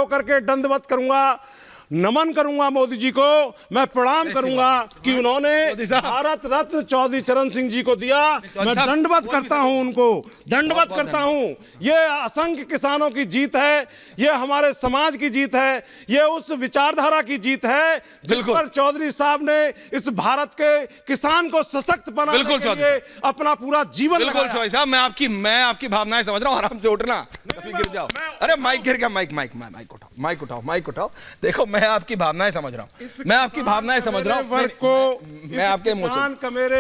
होकर के दंडवत करूंगा, नमन करूंगा मोदी जी को, मैं प्रणाम करूंगा कि उन्होंने भारत रत्न चौधरी चरण सिंह जी को दिया। मैं दंडवत करता हूं, उनको दंडवत करता हूं। ये असंख्य किसानों की जीत है, ये हमारे समाज की जीत है, ये उस विचारधारा की जीत है जिस पर चौधरी साहब ने इस भारत के किसान को सशक्त बनाने के लिए अपना पूरा जीवन लगाया। बिल्कुल चौधरी साहब, मैं आपकी भावनाएं समझ रहा हूं। आराम से उठना, कभी गिर जाओ। अरे माइक गिर गया, माइक उठाओ। देखो, मैं आपकी भावनाएं समझ रहा हूं, मैं आपकी भावनाएं समझ रहा हूं। मैं आपके emotion,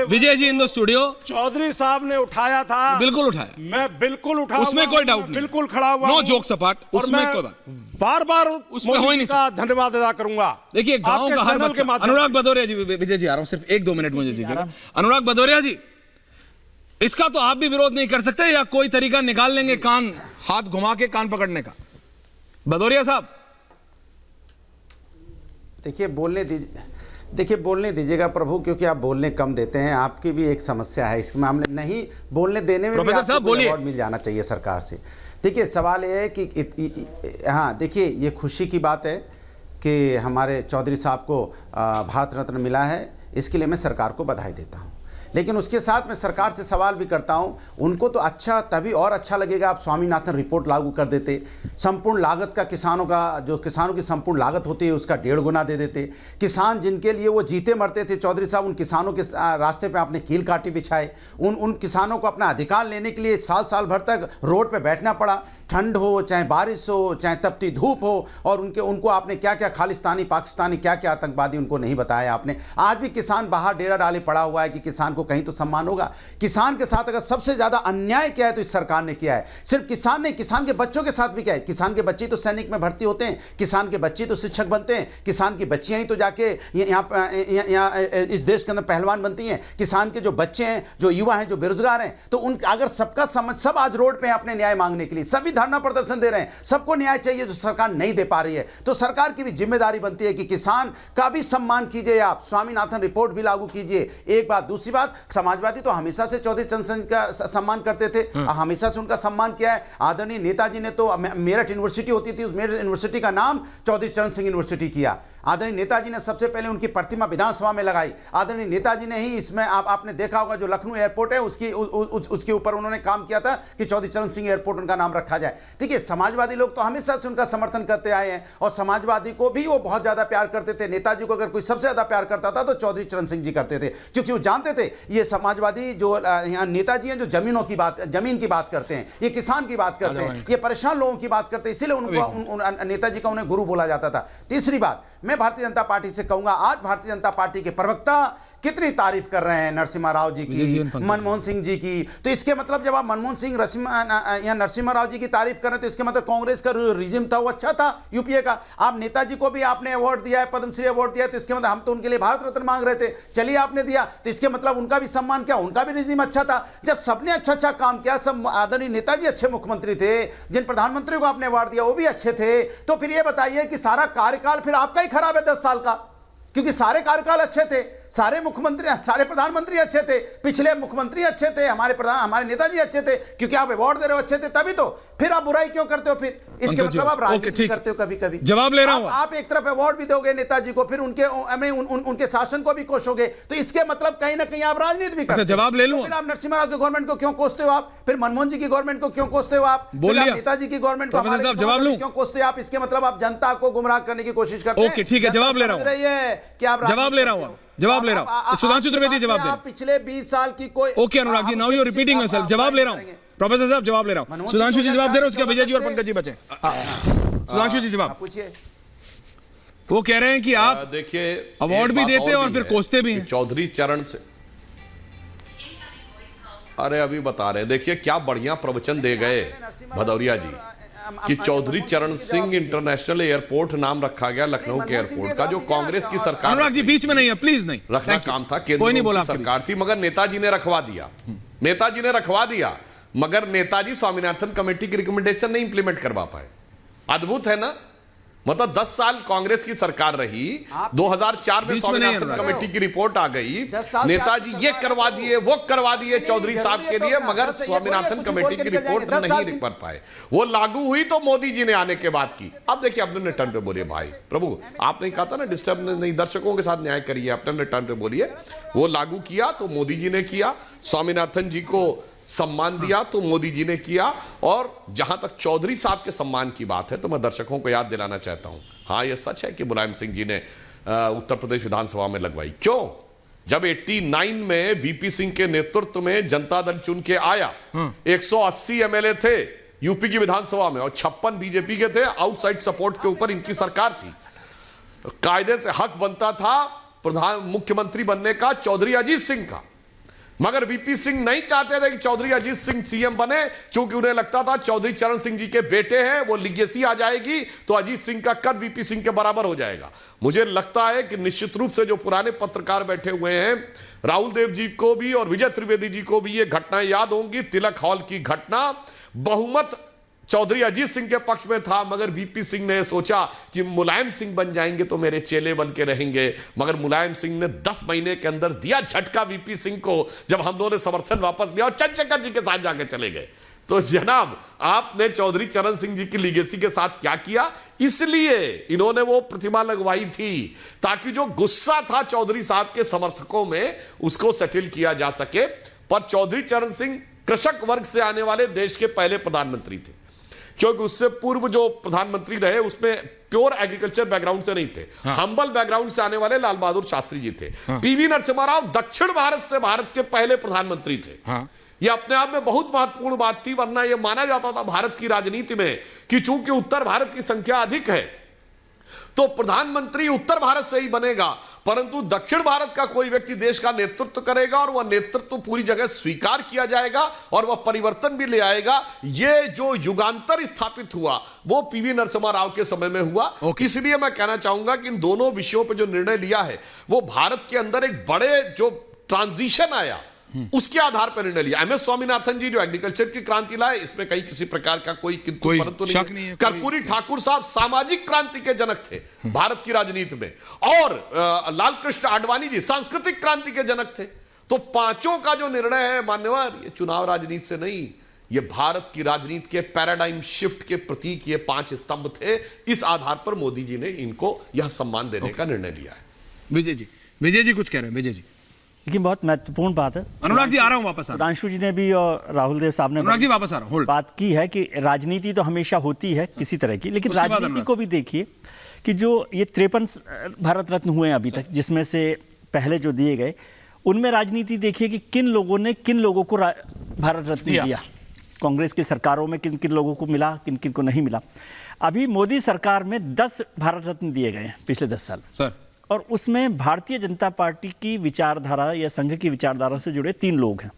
Vijay ji in the studio, Chaudhary साहब ने उठाया था, बिल्कुल उठाया, मैं बिल्कुल उठाऊंगा, उसमें कोई डाउट नहीं, बिल्कुल खड़ा हुआ, नो जोक्स अपार्ट, उसमें कोई बार बार उसमें हो ही नहीं का धन्यवाद अदा करूंगा। देखिए, गांव का हर बच्चा, अनुराग भदौरिया जी, विजय जी आ रहा हूं, सिर्फ 1-2 मिनट मुझे दीजिएगा। अनुराग भदौरिया जी, इसका तो आप भी विरोध नहीं कर सकते, या कोई तरीका निकाल लेंगे कान हाथ घुमा के कान पकड़ने का? भदौरिया साहब, देखिए बोलने दीजिएगा प्रभु, क्योंकि आप बोलने कम देते हैं। आपकी भी एक समस्या है इस मामले, नहीं बोलने देने में भी आपको अवार्ड मिल जाना चाहिए सरकार से। देखिए, सवाल ये है कि हाँ, देखिए, ये खुशी की बात है कि हमारे चौधरी साहब को भारत रत्न मिला है, इसके लिए मैं सरकार को बधाई देता हूँ। लेकिन उसके साथ मैं सरकार से सवाल भी करता हूं, उनको तो अच्छा, तभी और अच्छा लगेगा आप स्वामीनाथन रिपोर्ट लागू कर देते, संपूर्ण लागत का किसानों की संपूर्ण लागत होती है उसका 1.5 गुना दे देते। किसान जिनके लिए वो जीते मरते थे, चौधरी साहब उन किसानों के रास्ते पे आपने कील काटी बिछाए। उन किसानों को अपना अधिकार लेने के लिए साल भर तक रोड पे बैठना पड़ा, ठंड हो चाहे बारिश हो चाहे तपती धूप हो, और उनको आपने क्या क्या खालिस्तानी पाकिस्तानी क्या क्या आतंकवादी उनको नहीं बताया आपने। आज भी किसान बाहर डेरा डाले पड़ा हुआ है कि किसान को कहीं तो सम्मान होगा। किसान के साथ अगर सबसे ज्यादा अन्याय किया है तो इस सरकार ने किया है। सिर्फ किसान नहीं, किसान के बच्चों के साथ भी क्या है। किसान के बच्चे तो सैनिक में भर्ती होते हैं, किसान के बच्चे तो शिक्षक बनते हैं, किसान की बच्चियां ही तो जाके यहाँ इस देश के अंदर पहलवान बनती हैं। किसान के जो बच्चे हैं, जो युवा हैं, जो बेरोजगार हैं, तो उन अगर सबका सब आज रोड पे अपने न्याय मांगने के लिए, सभी धरना प्रदर्शन दे रहे हैं, सबको न्याय चाहिए जो सरकार नहीं दे पा रही है। तो सरकार की भी जिम्मेदारी बनती है कि किसान का भी सम्मान कीजिए, आप स्वामीनाथन रिपोर्ट भी लागू कीजिए। एक बात। दूसरी बात, समाजवादी तो हमेशा से चौधरी चरण सिंह का सम्मान करते थे, हमेशा से उनका सम्मान किया है। आदरणीय नेताजी ने तो मेरठ यूनिवर्सिटी होती थी, उस मेरठ यूनिवर्सिटी का नाम चौधरी चरण सिंह यूनिवर्सिटी किया। आदरणीय नेताजी ने सबसे पहले उनकी प्रतिमा विधानसभा में लगाई। आदरणीय नेताजी ने ही इसमें आपने देखा होगा जो लखनऊ एयरपोर्ट है उसके ऊपर उन्होंने काम किया था कि चौधरी चरण सिंह एयरपोर्ट उनका नाम रखा जाए। देखिए, समाजवादी लोग तो हमेशा से उनका समर्थन करते आए हैं, और समाजवादी को भी वो बहुत ज्यादा प्यार करते थे। नेताजी को अगर कोई सबसे ज्यादा प्यार करता था तो चौधरी चरण सिंह जी करते थे, क्योंकि वो जानते थे ये समाजवादी जो यहाँ नेताजी हैं, जो जमीन की बात करते हैं, ये किसान की बात करते हैं, ये परेशान लोगों की बात करते हैं, इसीलिए उनको नेताजी का उन्हें गुरु बोला जाता था। तीसरी बात, मैं भारतीय जनता पार्टी से कहूंगा, आज भारतीय जनता पार्टी के प्रवक्ता कितनी तारीफ कर रहे हैं नरसिम्हा राव जी की, मनमोहन सिंह जी की। तो इसके मतलब जब आप मनमोहन सिंह या नरसिम्हा राव जी की तारीफ कर रहे हैं तो इसके मतलब कांग्रेस का रिजिम था वो अच्छा था यूपीए का। आप नेताजी को भी आपने अवार्ड दिया है, पद्मश्री अवार्ड दिया है, तो इसके मतलब हम तो उनके लिए भारत रत्न मांग रहे थे, चलिए आपने दिया, तो इसके मतलब उनका भी सम्मान किया, उनका भी रिजिम अच्छा था। जब सबने अच्छा काम किया, सब आदरणीय नेताजी अच्छे मुख्यमंत्री थे, जिन प्रधानमंत्री को आपने अवार्ड दिया वो भी अच्छे थे, तो फिर ये बताइए कि सारा कार्यकाल फिर आपका ही खराब है 10 साल का, क्योंकि सारे कार्यकाल अच्छे थे, सारे मुख्यमंत्री, सारे प्रधानमंत्री अच्छे थे, पिछले मुख्यमंत्री अच्छे थे, हमारे नेताजी अच्छे थे, क्योंकि आप अवार्ड दे रहे हो अच्छे थे तभी तो। फिर आप बुराई क्यों करते हो? फिर इसके मतलब आप राजनीति करते हो। कभी कभी जवाब ले रहा हूं, आप एक तरफ अवार्ड भी दोगे नेताजी को, फिर उनके शासन को भी कोसोगे, तो इसके मतलब कहीं ना कहीं आप राजनीति भी करते हो। जवाब ले लूं, फिर आप नरसिम्हा राव की गवर्नमेंट को क्यों कोसते हो आप? फिर मनमोहन जी की गवर्नमेंट को क्यों कोसते हो आप? नेताजी की गवर्नमेंट को क्यों कोसते हो आप? इसके मतलब आप जनता को गुमराह करने की कोशिश करते हैं। ठीक है, जवाब ले रहा हूं, कि आप जवाब ले रहा हूं, जवाब ले रहा हूं। सुधांशु त्रिवेदी जवाब दे। पिछले 20 साल की कोई, okay Anurag ji, now you are repeating yourself. जवाब ले रहा हूं प्रोफेसर साहब, जवाब ले रहा हूं। सुधांशु जी जवाब दे रहे हो, उसके विजय जी और पंकज जी बचे। सुधांशु जी जवाब पूछिए। वो कह रहे हैं कि आप देखिए अवार्ड भी देते हैं और फिर कोसते भी हैं। चौधरी चरण से, अरे अभी बता रहे हैं, देखिए क्या बढ़िया प्रवचन दे गए भदौरिया जी कि चौधरी चरण सिंह इंटरनेशनल एयरपोर्ट नाम रखा गया लखनऊ के एयरपोर्ट का, जो कांग्रेस की सरकार, अनुराग जी बीच में नहीं है प्लीज, नहीं रखना काम था, केंद्र की सरकार थी, मगर नेताजी ने रखवा दिया, नेताजी ने रखवा दिया, मगर नेताजी स्वामीनाथन कमेटी की रिकमेंडेशन नहीं इंप्लीमेंट करवा पाए। अद्भुत है ना, मतलब 10 साल कांग्रेस की सरकार रही, 2004 में स्वामीनाथन कमेटी की रिपोर्ट आ गई, नेताजी ये करवा दिए वो करवा दिए चौधरी साहब के लिए, मगर स्वामीनाथन कमेटी की रिपोर्ट नहीं कर पाए। वो लागू हुई तो मोदी जी ने आने के बाद की। अब देखिए अपने टर्न पे बोलिए भाई प्रभु, आपने कहा था ना डिस्टर्ब नहीं, दर्शकों के साथ न्याय करिए, अपने टर्न पे बोलिए। वो लागू किया तो मोदी जी ने किया, स्वामीनाथन जी को सम्मान दिया तो मोदी जी ने किया। और जहां तक चौधरी साहब के सम्मान की बात है तो मैं दर्शकों को याद दिलाना चाहता हूं, हां यह सच है कि मुलायम सिंह जी ने उत्तर प्रदेश विधानसभा में लगवाई। क्यों? जब 89 में वीपी सिंह के नेतृत्व में जनता दल चुन के आया, 180 एमएलए थे यूपी की विधानसभा में और 56 बीजेपी के थे। आउटसाइड सपोर्ट के ऊपर इनकी सरकार थी। कायदे से हक बनता था मुख्यमंत्री बनने का चौधरी अजीत सिंह का, मगर वीपी सिंह नहीं चाहते थे कि चौधरी अजीत सिंह सीएम बने, क्योंकि उन्हें लगता था चौधरी चरण सिंह जी के बेटे हैं, वो लीगेसी आ जाएगी तो अजीत सिंह का कद वीपी सिंह के बराबर हो जाएगा। मुझे लगता है कि निश्चित रूप से जो पुराने पत्रकार बैठे हुए हैं, राहुल देव जी को भी और विजय त्रिवेदी जी को भी ये घटनाएं याद होंगी। तिलक हॉल की घटना, बहुमत चौधरी अजीत सिंह के पक्ष में था, मगर वीपी सिंह ने सोचा कि मुलायम सिंह बन जाएंगे तो मेरे चेले बन के रहेंगे। मगर मुलायम सिंह ने 10 महीने के अंदर दिया झटका वीपी सिंह को, जब हम लोगों ने समर्थन वापस लिया और चंद्रशेखर जी के साथ जाके चले गए। तो जनाब, आपने चौधरी चरण सिंह जी की लीगेसी के साथ क्या किया? इसलिए इन्होंने वो प्रतिमा लगवाई थी ताकि जो गुस्सा था चौधरी साहब के समर्थकों में उसको सेटल किया जा सके। पर चौधरी चरण सिंह कृषक वर्ग से आने वाले देश के पहले प्रधानमंत्री थे, क्योंकि उससे पूर्व जो प्रधानमंत्री रहे उसमें प्योर एग्रीकल्चर बैकग्राउंड से नहीं थे, हम्बल बैकग्राउंड से आने वाले लाल बहादुर शास्त्री जी थे। पीवी नरसिम्हा राव दक्षिण भारत से भारत के पहले प्रधानमंत्री थे। यह अपने आप में बहुत महत्वपूर्ण बात थी, वरना यह माना जाता था भारत की राजनीति में कि चूंकि उत्तर भारत की संख्या अधिक है तो प्रधानमंत्री उत्तर भारत से ही बनेगा, परंतु दक्षिण भारत का कोई व्यक्ति देश का नेतृत्व करेगा और वह नेतृत्व पूरी जगह स्वीकार किया जाएगा और वह परिवर्तन भी ले आएगा। यह जो युगांतर स्थापित हुआ वो पीवी नरसिम्हा राव के समय में हुआ। इसलिए मैं कहना चाहूंगा कि इन दोनों विषयों पर जो निर्णय लिया है वो भारत के अंदर एक बड़े जो ट्रांजिशन आया उसके आधार पर निर्णय लिया। एमएस स्वामीनाथन जी जो एग्रीकल्चर की क्रांति लाए, इसमें कहीं किसी प्रकार का कोई परंतु नहीं है। कर्पूरी ठाकुर साहब सामाजिक क्रांति के जनक थे भारत की राजनीति में, और लाल कृष्ण आडवाणी जी सांस्कृतिक क्रांति के जनक थे। तो पांचों का जो निर्णय है मान्यवर, ये चुनाव राजनीति से नहीं, ये भारत की राजनीति के पैराडाइम शिफ्ट के प्रतीक ये 5 स्तंभ थे। इस आधार पर मोदी जी ने इनको यह सम्मान देने का निर्णय लिया है। विजय जी कुछ कह रहे हैं। विजय जी, लेकिन बहुत महत्वपूर्ण बात है। अनुराग जी आ रहा हूं वापस। सुधांशु जी ने भी और राहुल देव साहब ने अनुराग जी वापस आ रहा हूं। बात की है कि राजनीति तो हमेशा होती है किसी तरह की, लेकिन राजनीति को भी देखिए कि जो ये 53 भारत रत्न हुए हैं अभी तक, जिसमें से पहले जो दिए गए उनमें राजनीति देखिए कि किन लोगों ने किन लोगों को भारत रत्न दिया। कांग्रेस की सरकारों में किन किन लोगों को मिला, किन किन को नहीं मिला। अभी मोदी सरकार में 10 भारत रत्न दिए गए हैं पिछले 10 साल सर, और उसमें भारतीय जनता पार्टी की विचारधारा या संघ की विचारधारा से जुड़े 3 लोग हैं।